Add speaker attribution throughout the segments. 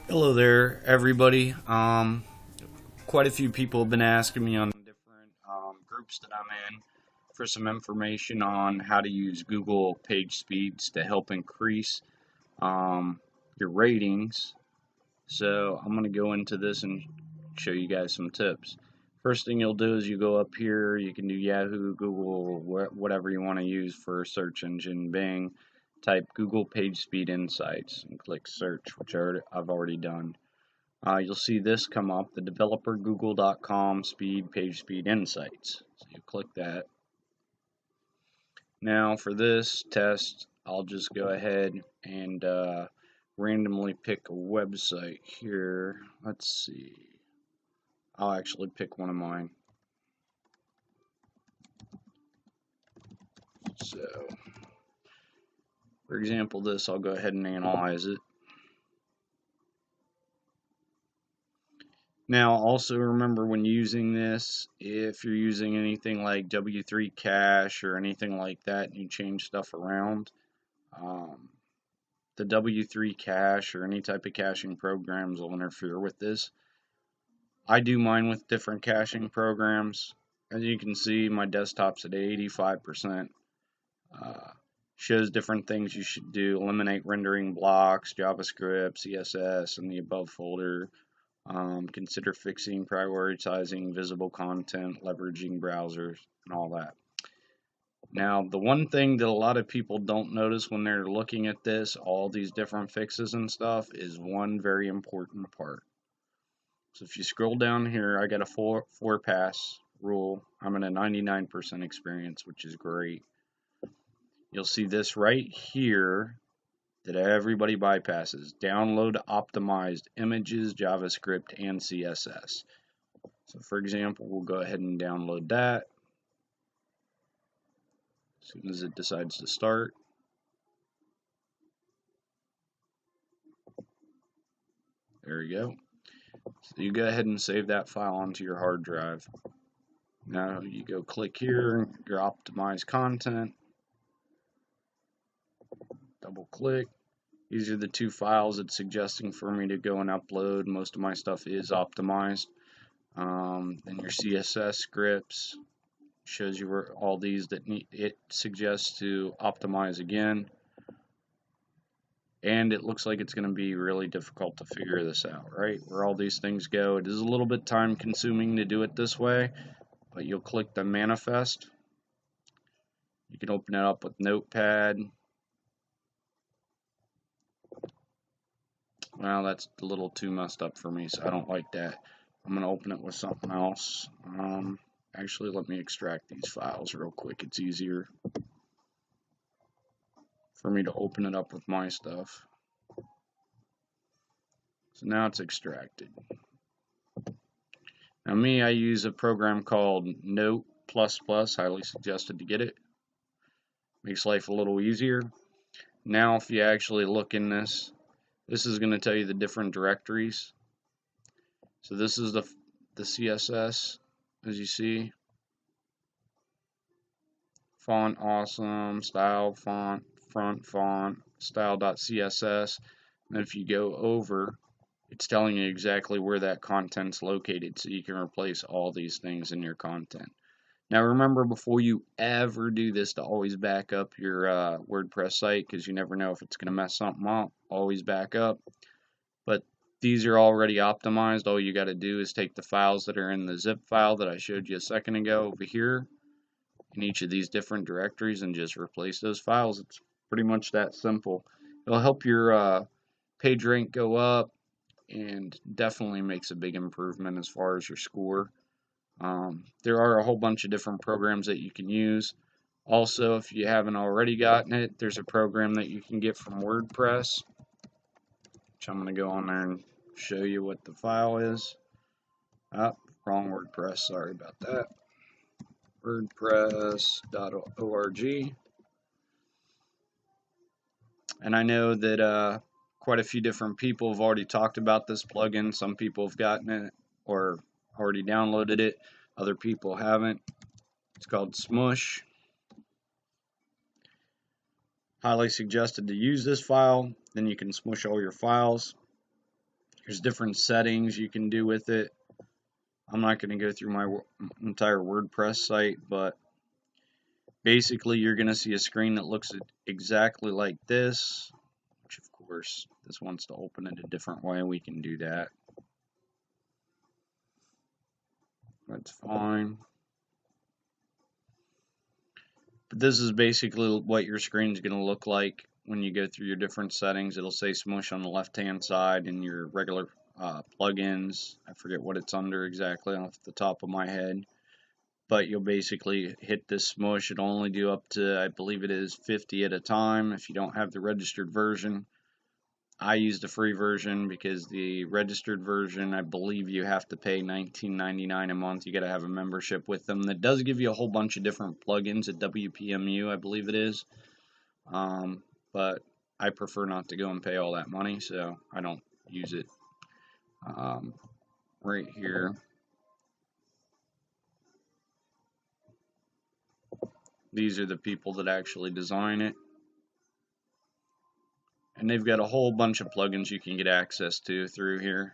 Speaker 1: Hello there, everybody. Quite a few people have been asking me on different groups that I'm in for some information on how to use Google PageSpeeds to help increase your ratings. So I'm going to go into this and show you guys some tips. First thing you'll do is you go up here. You can do Yahoo, Google, whatever you want to use for a search engine, Bing. Type Google PageSpeed Insights and click search, which I've already done. You'll see this come up, the developer google.com speed page speed insights. So you click that. Now for this test, I'll just go ahead and randomly pick a website here. Let's see. I'll actually pick one of mine. So, for example, this, I'll go ahead and analyze it. Now, also remember when using this, if you're using anything like W3 cache or anything like that, and you change stuff around, the W3 cache or any type of caching programs will interfere with this. I do mine with different caching programs. As you can see, my desktop's at 85%. Shows different things you should do. Eliminate rendering blocks, JavaScript, CSS in the above folder. Consider fixing, prioritizing visible content, leveraging browsers, and all that. Now, the one thing that a lot of people don't notice when they're looking at this, all these different fixes and stuff, is one very important part. So if you scroll down here, I got a four pass rule. I'm at a 99% experience, which is great. You'll see this right here that everybody bypasses. Download optimized images, JavaScript, and CSS. So for example, we'll go ahead and download that. As soon as it decides to start. There we go. So you go ahead and save that file onto your hard drive. Now you go click here, your optimized content. Double click. These are the two files it's suggesting for me to go and upload. Most of my stuff is optimized. Then your CSS scripts shows you where all these that it suggests to optimize again. And it looks like it's going to be really difficult to figure this out, right? Where all these things go. It is a little bit time consuming to do it this way, but you'll click the manifest. You can open it up with Notepad. Well, that's a little too messed up for me, so I don't like that. I'm going to open it with something else. Actually, let me extract these files real quick. It's easier for me to open it up with my stuff. So now it's extracted. Now me, I use a program called Note++, highly suggested to get it. Makes life a little easier. Now if you actually look in this, this is going to tell you the different directories. So this is the CSS, as you see. Font awesome, style font, front font, style.css. And if you go over, it's telling you exactly where that content's located, so you can replace all these things in your content. Now remember, before you ever do this, to always back up your WordPress site, because you never know if it's going to mess something up. Always back up. But these are already optimized. All you got to do is take the files that are in the zip file that I showed you a second ago over here in each of these different directories and just replace those files. It's pretty much that simple. It'll help your page rank go up and definitely makes a big improvement as far as your score. There are a whole bunch of different programs that you can use. Also, if you haven't already gotten it, there's a program that you can get from WordPress, which I'm going to go on there and show you what the file is. Wrong WordPress, sorry about that. WordPress.org. And I know that quite a few different people have already talked about this plugin. Some people have gotten it or already downloaded it. Other people haven't. It's called Smush. Highly suggested to use this file. Then you can smush all your files. There's different settings you can do with it. I'm not going to go through my entire WordPress site, but basically you're going to see a screen that looks exactly like this, which of course this wants to open it a different way. We can do that. That's fine. But this is basically what your screen is going to look like when you go through your different settings. It'll say Smush on the left-hand side and your regular plugins. I forget what it's under exactly off the top of my head. But you'll basically hit this Smush. It'll only do up to, I believe it is 50 at a time if you don't have the registered version. I use the free version because the registered version, I believe you have to pay $19.99 a month. You got to have a membership with them. That does give you a whole bunch of different plugins at WPMU, I believe it is. But I prefer not to go and pay all that money, so I don't use it. Right here, these are the people that actually design it. And they've got a whole bunch of plugins you can get access to through here.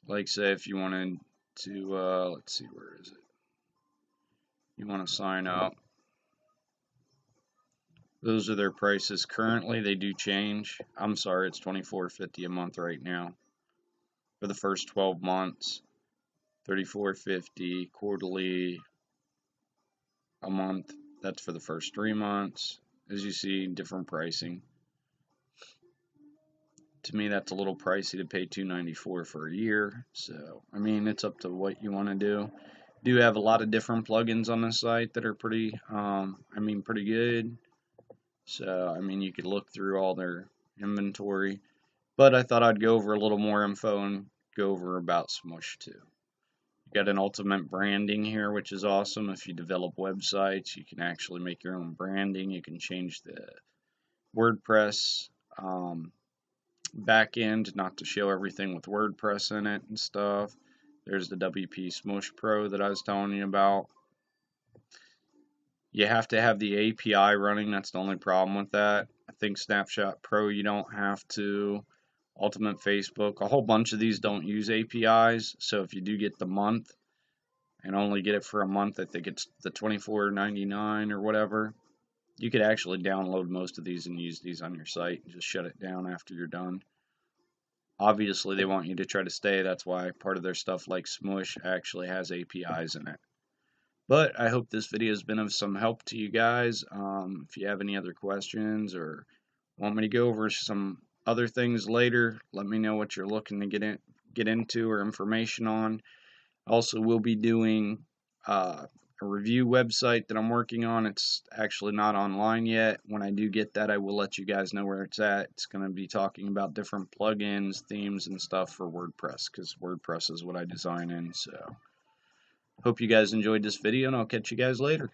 Speaker 1: Like say if you wanted to, let's see, where is it? You want to sign up. Those are their prices currently. They do change. I'm sorry, it's $24.50 a month right now for the first 12 months. $34.50 quarterly a month. That's for the first 3 months. As you see, different pricing. To me, that's a little pricey to pay $294 for a year. So, I mean, it's up to what you want to do. Do have a lot of different plugins on the site that are pretty, pretty good. So, I mean, you could look through all their inventory. But I thought I'd go over a little more info and go over about Smush too. You got an ultimate branding here, which is awesome. If you develop websites, you can actually make your own branding. You can change the WordPress back end not to show everything with WordPress in it and stuff. There's the WP Smush Pro that I was telling you about. You have to have the API running. That's the only problem with that. I think Snapshot Pro you don't have to. Ultimate Facebook, a whole bunch of these don't use APIs. So if you do get the month and only get it for a month, I think it's the $24.99 or whatever. You could actually download most of these and use these on your site and just shut it down after you're done. Obviously, they want you to try to stay. That's why part of their stuff like Smush actually has APIs in it. But I hope this video has been of some help to you guys. If you have any other questions or want me to go over some other things later, let me know what you're looking to get into or information on. Also, we'll be doing a review website that I'm working on. It's actually not online yet. When I do get that, I will let you guys know where it's at. It's going to be talking about different plugins, themes, and stuff for WordPress, because WordPress is what I design in. So, hope you guys enjoyed this video, and I'll catch you guys later.